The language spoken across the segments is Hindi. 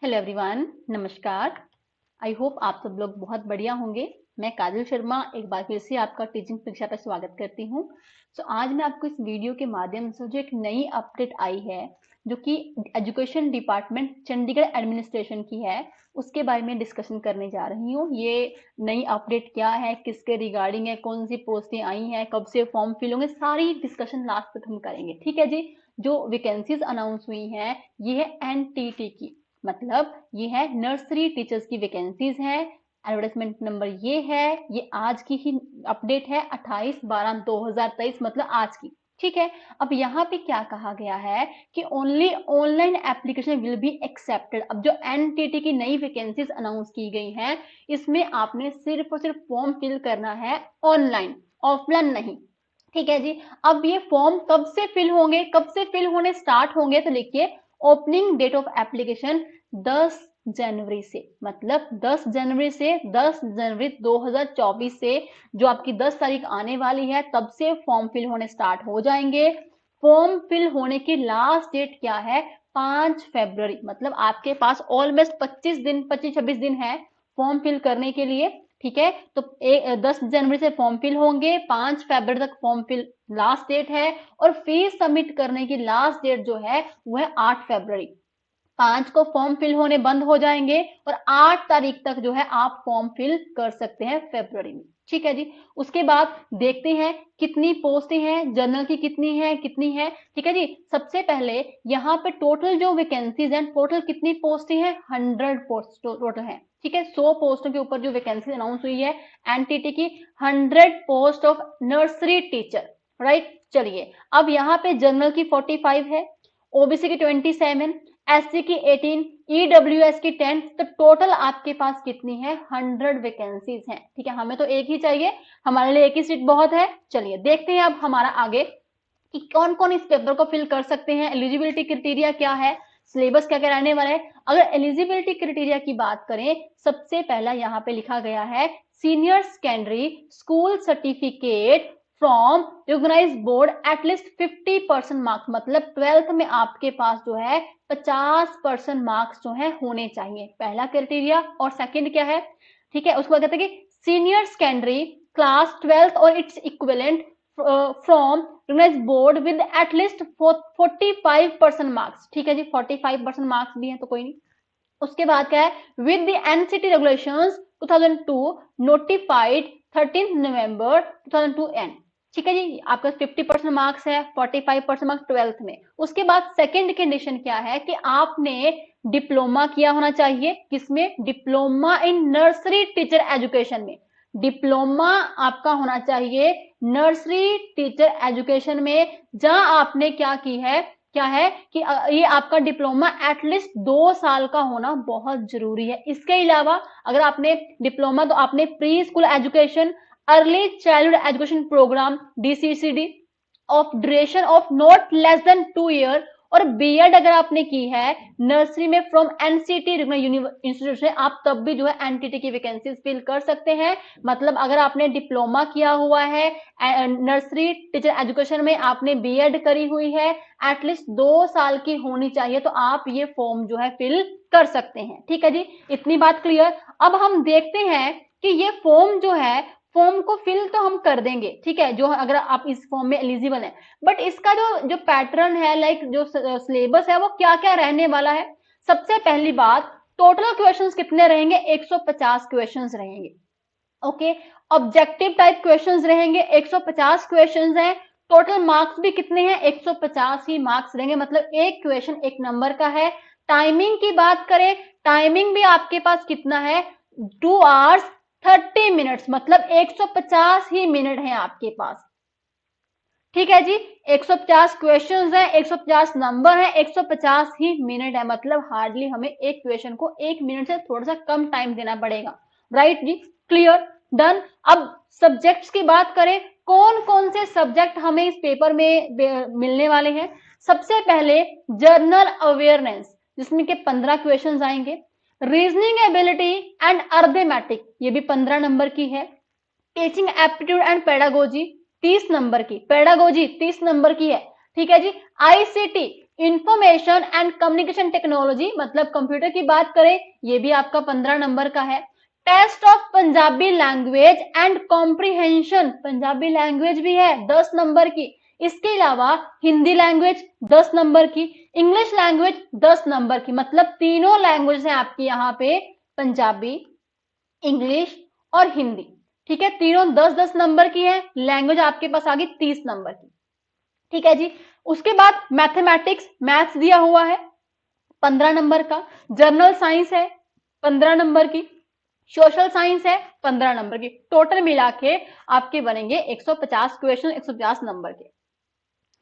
हेलो एवरीवन, नमस्कार। आई होप आप सब लोग बहुत बढ़िया होंगे। मैं काजल शर्मा एक बार फिर से आपका टीचिंग परीक्षा पर स्वागत करती हूँ। आज मैं आपको इस वीडियो के माध्यम से जो एक नई अपडेट आई है जो कि एजुकेशन डिपार्टमेंट चंडीगढ़ एडमिनिस्ट्रेशन की है, उसके बारे में डिस्कशन करने जा रही हूँ। ये नई अपडेट क्या है, किसके रिगार्डिंग है, कौन सी पोस्टें आई हैं, कब से फॉर्म फिल होंगे, सारी डिस्कशन लास्ट तक हम करेंगे। ठीक है जी। जो वैकेंसीज अनाउंस हुई हैं ये है एनटीटी की, मतलब ये है नर्सरी टीचर्स की वैकेंसीज है। एडवर्टाइजमेंट नंबर ये है, ये आज की ही अपडेट है 28/12/2023, मतलब आज की। ठीक है। अब यहाँ पे क्या कहा गया है कि only online application will be accepted. अब जो एनटीटी की नई वैकेंसीज अनाउंस की गई हैं इसमें आपने सिर्फ और सिर्फ फॉर्म फिल करना है ऑनलाइन, ऑफलाइन नहीं। ठीक है जी। अब ये फॉर्म कब से फिल होंगे, कब से फिल होने स्टार्ट होंगे, तो लिखिए ओपनिंग डेट ऑफ एप्लीकेशन 10 जनवरी से, मतलब 10 जनवरी से 10 जनवरी 2024 से जो आपकी 10 तारीख आने वाली है तब से फॉर्म फिल होने स्टार्ट हो जाएंगे। फॉर्म फिल होने की लास्ट डेट क्या है? 5 फरवरी, मतलब आपके पास ऑलमोस्ट 25-26 दिन है फॉर्म फिल करने के लिए। ठीक है। तो 10 जनवरी से फॉर्म फिल होंगे, 5 फरवरी तक फॉर्म फिल लास्ट डेट है, और फीस सबमिट करने की लास्ट डेट जो है वो है 8 फरवरी। 5 को फॉर्म फिल होने बंद हो जाएंगे और 8 तारीख तक जो है आप फॉर्म फिल कर सकते हैं फरवरी में। ठीक है जी। उसके बाद देखते हैं कितनी पोस्टें हैं, जनरल की कितनी है। ठीक है जी। सबसे पहले यहाँ पे टोटल जो वैकेंसीज हैं, टोटल कितनी पोस्टें हैं? 100 पोस्ट टोटल है। ठीक है। 100 पोस्टों के ऊपर जो वैकेंसी अनाउंस हुई है एनटीटी की, 100 post of nursery teacher. Right. चलिए, अब यहाँ पे जनरल की 45 है, ओबीसी की 27, एससी की 18, ईडब्ल्यूएस की 10। तो टोटल आपके पास कितनी है? 100 वैकेंसीज हैं। ठीक है। हमें तो एक ही चाहिए, हमारे लिए एक ही सीट बहुत है। चलिए देखते हैं अब हमारा आगे कि कौन कौन इस पेपर को फिल कर सकते हैं, एलिजिबिलिटी क्राइटेरिया क्या है, सिलेबस क्या क्या रहने वाला है। अगर एलिजिबिलिटी क्राइटेरिया की बात करें, सबसे पहला यहाँ पे लिखा गया है senior secondary school certificate from recognize board at least 50% marks, मतलब 12th में आपके पास जो है 50% मार्क्स जो है होने चाहिए, पहला क्राइटेरिया। और सेकंड क्या है? ठीक है, उसको बाद कहते हैं कि सीनियर सेकेंडरी क्लास 12th और it's equivalent from recognize board with at least 45% marks. ठीक है जी। 45% मार्क्स भी है तो कोई नहीं। उसके बाद क्या है? With the NCT regulations 2002 notified 13 November 2002 and. ठीक है जी। आपका 50% मार्क्स है, 45% मार्क्स 12th में। उसके बाद सेकंड कंडीशन क्या है कि आपने डिप्लोमा किया होना चाहिए। किसमें? Diploma in nursery teacher education में। डिप्लोमा आपका होना चाहिए नर्सरी टीचर एजुकेशन में, जहां आपने क्या है कि ये आपका डिप्लोमा एटलीस्ट 2 साल का होना बहुत जरूरी है। इसके अलावा अगर आपने डिप्लोमा, तो आपने pre school education, early childhood education programme DCCD of duration of not less than 2 year, और बीएड अगर आपने की है नर्सरी में फ्रॉम एनसीटी इंस्टीट्यूट से, आप तब भी जो है एनटीटी की वैकेंसीज फिल कर सकते हैं। मतलब अगर आपने डिप्लोमा किया हुआ है नर्सरी टीचर एजुकेशन में, आपने बीएड करी हुई है, एटलीस्ट 2 साल की होनी चाहिए, तो आप ये फॉर्म जो है फिल कर सकते हैं। ठीक है जी। इतनी बात क्लियर। अब हम देखते हैं कि ये फॉर्म जो है, फॉर्म को फिल तो हम कर देंगे, ठीक है, जो अगर आप इस फॉर्म में एलिजिबल हैं, बट इसका जो पैटर्न है, लाइक जो सिलेबस है, वो क्या क्या रहने वाला है। सबसे पहली बात, टोटल क्वेश्चंस कितने रहेंगे? 150 क्वेश्चंस रहेंगे। ओके। ऑब्जेक्टिव टाइप क्वेश्चंस रहेंगे, 150 क्वेश्चंस हैं। टोटल मार्क्स भी कितने हैं? 150 ही मार्क्स रहेंगे, मतलब एक क्वेश्चन 1 नंबर का है। टाइमिंग की बात करें, टाइमिंग भी आपके पास कितना है? 2 आवर्स 30 मिनट्स, मतलब 150 ही मिनट है आपके पास। ठीक है जी। 150 क्वेश्चंस हैं, 150 नंबर है, 150 ही मिनट है, मतलब हार्डली हमें एक क्वेश्चन को 1 मिनट से थोड़ा सा कम टाइम देना पड़ेगा। राइट जी। Clear, done. अब सब्जेक्ट्स की बात करें, कौन कौन से सब्जेक्ट हमें इस पेपर में मिलने वाले हैं। सबसे पहले जनरल अवेयरनेस, जिसमें के 15 क्वेश्चंस आएंगे। रीजनिंग एबिलिटी एंड अर्थमेटिक, ये भी 15 नंबर की है। Teaching aptitude and pedagogy 30 number की, पेडागोजी 30 नंबर की है। ठीक है जी। ICT information and communication technology, मतलब कंप्यूटर की बात करें, ये भी आपका 15 नंबर का है। Test of Punjabi language and comprehension, Punjabi language भी है 10 नंबर की। इसके अलावा हिंदी लैंग्वेज 10 नंबर की, इंग्लिश लैंग्वेज 10 नंबर की, मतलब तीनों लैंग्वेज है आपकी यहाँ पे, पंजाबी, इंग्लिश और हिंदी। ठीक है, तीनों 10-10 नंबर की है। लैंग्वेज आपके पास आ गई 30 नंबर की। ठीक है जी। उसके बाद मैथमेटिक्स, मैथ्स दिया हुआ है 15 नंबर का, जनरल साइंस है 15 नंबर की, सोशल साइंस है 15 नंबर की। टोटल मिला के आपके बनेंगे 150 क्वेश्चन, 150 नंबर के।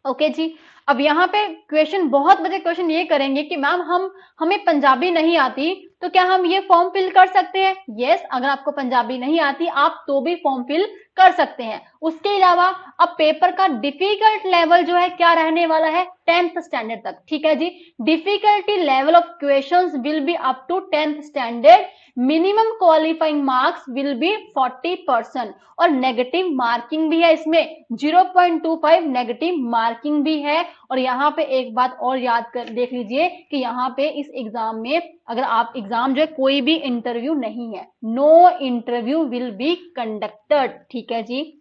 ओके जी। अब यहाँ पे क्वेश्चन, बहुत बड़े क्वेश्चन ये करेंगे कि मैम हमें पंजाबी नहीं आती, तो क्या हम ये फॉर्म फिल कर सकते हैं? यस, अगर आपको पंजाबी नहीं आती आप तो भी फॉर्म फिल कर सकते हैं। उसके अलावा अब पेपर का डिफिकल्ट लेवल जो है क्या रहने वाला है? 10th स्टैंडर्ड तक। ठीक है जी। Difficulty level of questions will be up to 10th standard. Minimum qualifying marks will be 40% और नेगेटिव मार्किंग भी है इसमें, 0.25 नेगेटिव मार्किंग भी है। और यहाँ पे एक बात और याद कर देख लीजिए कि यहाँ पे इस एग्जाम में, अगर आप एग्जाम जो है, कोई भी इंटरव्यू नहीं है, no interview will be conducted. ठीक है जी।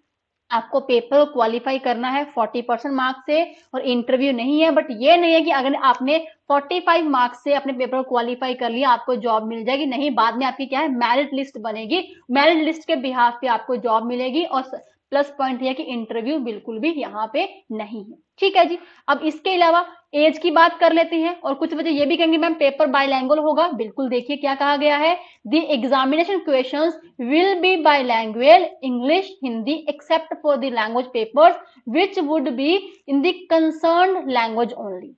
आपको पेपर को क्वालिफाई करना है 40% मार्क्स से, और इंटरव्यू नहीं है। बट ये नहीं है कि अगर आपने 45 मार्क्स से अपने पेपर को क्वालिफाई कर लिया आपको जॉब मिल जाएगी, नहीं, बाद में आपकी क्या है, मेरिट लिस्ट बनेगी, मेरिट लिस्ट के बिहाफ पे आपको जॉब मिलेगी। और प्लस पॉइंट यह कि इंटरव्यू बिल्कुल भी यहाँ पे नहीं है। ठीक है जी। अब इसके अलावा एज की बात कर लेते हैं, और कुछ बच्चे ये भी कहेंगे मैम पेपर बाइलैंग्वेज होगा। बिल्कुल, देखिए क्या कहा गया है, the examination questions will be bilingual, English Hindi, except for the language papers which would be in the concern language only.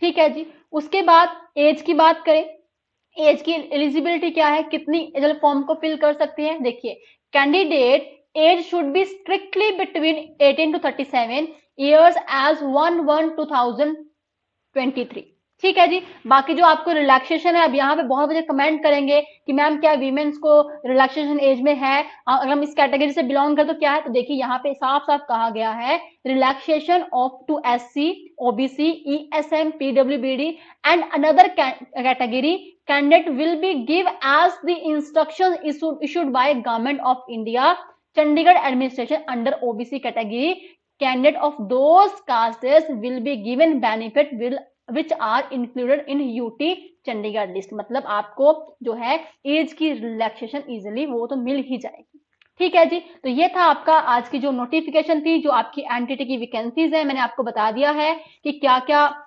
ठीक है जी। उसके बाद एज की बात करें, एज की एलिजिबिलिटी क्या है, कितनी एज फॉर्म को फिल कर सकते हैं? देखिए, candidate age should be strictly between 18 to 37 years as 1/1/2023। ठीक है जी। बाकी जो आपको रिलैक्सेशन है, अब यहाँ पे बहुत बच्चे कमेंट करेंगे कि मैम क्या वीमेंस को रिलैक्सेशन एज में है, अगर हम इस कैटेगरी से बिलोंग करें तो क्या है? तो देखिए यहाँ पे साफ साफ कहा गया है, relaxation of to SC, OBC, ESM, PWBD and another category candidate will be give as the instructions issued by Government of India, Chandigarh administration under OBC category. Candidate of those castes will be given benefit which are included in UT Chandigarh list. मतलब आपको जो है एज की रिलैक्सेशन इजिली वो तो मिल ही जाएगी। ठीक है जी। तो ये था आपका आज की जो नोटिफिकेशन थी, जो आपकी एनटीटी की वैकेंसीज है, मैंने आपको बता दिया है कि क्या क्या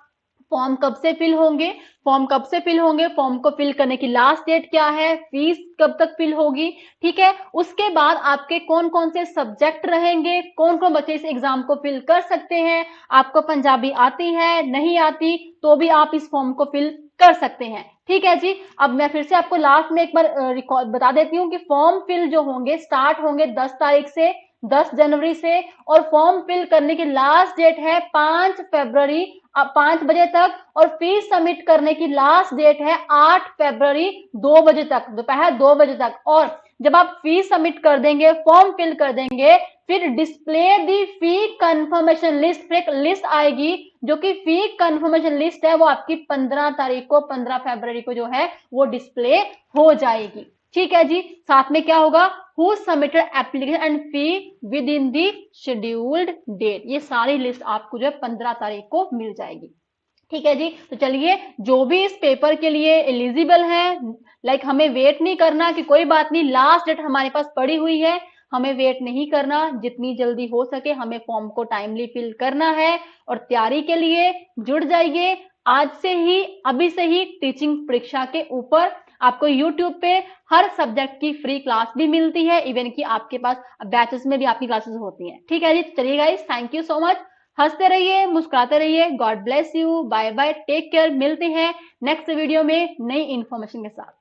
फॉर्म कब से फिल होंगे, फॉर्म कब से फिल होंगे, फॉर्म को फिल करने की लास्ट डेट क्या है, फीस कब तक फिल होगी। ठीक है। उसके बाद आपके कौन कौन से सब्जेक्ट रहेंगे, कौन कौन बच्चे इस एग्जाम को फिल कर सकते हैं, आपको पंजाबी आती है नहीं आती तो भी आप इस फॉर्म को फिल कर सकते हैं। ठीक है जी। अब मैं फिर से आपको लास्ट में एक बार रिकॉर्ड बता देती हूँ कि फॉर्म फिल जो होंगे स्टार्ट होंगे 10 तारीख से, 10 जनवरी से, और फॉर्म फिल करने की लास्ट डेट है 5 फरवरी 5 बजे तक, और फीस सबमिट करने की लास्ट डेट है 8 फरवरी 2 बजे तक, दोपहर 2 बजे तक। और जब आप फीस सबमिट कर देंगे, फॉर्म फिल कर देंगे, फिर डिस्प्ले दी फी कंफर्मेशन लिस्ट, फिर एक लिस्ट आएगी जो कि फी कंफर्मेशन लिस्ट है, वो आपकी 15 तारीख को, 15 फरवरी को जो है वो डिस्प्ले हो जाएगी। ठीक है जी। साथ में क्या होगा, who submitted application and fee within the scheduled date, ये सारी लिस्ट आपको जो है 15 तारीख को मिल जाएगी। ठीक है जी। तो चलिए, जो भी इस पेपर के लिए एलिजिबल है, लाइक हमें वेट नहीं करना कि कोई बात नहीं लास्ट डेट हमारे पास पड़ी हुई है, हमें वेट नहीं करना, जितनी जल्दी हो सके हमें फॉर्म को टाइमली फिल करना है। और तैयारी के लिए जुड़ जाइए आज से ही, अभी से ही टीचिंग परीक्षा के ऊपर। आपको YouTube पे हर सब्जेक्ट की फ्री क्लास भी मिलती है, इवन कि आपके पास बैचेस में भी आपकी क्लासेस होती हैं। ठीक है जी। चलिए guys, thank you so much. हंसते रहिए, मुस्कुराते रहिए। God bless you, bye bye, take care. मिलते हैं नेक्स्ट वीडियो में नई इंफॉर्मेशन के साथ।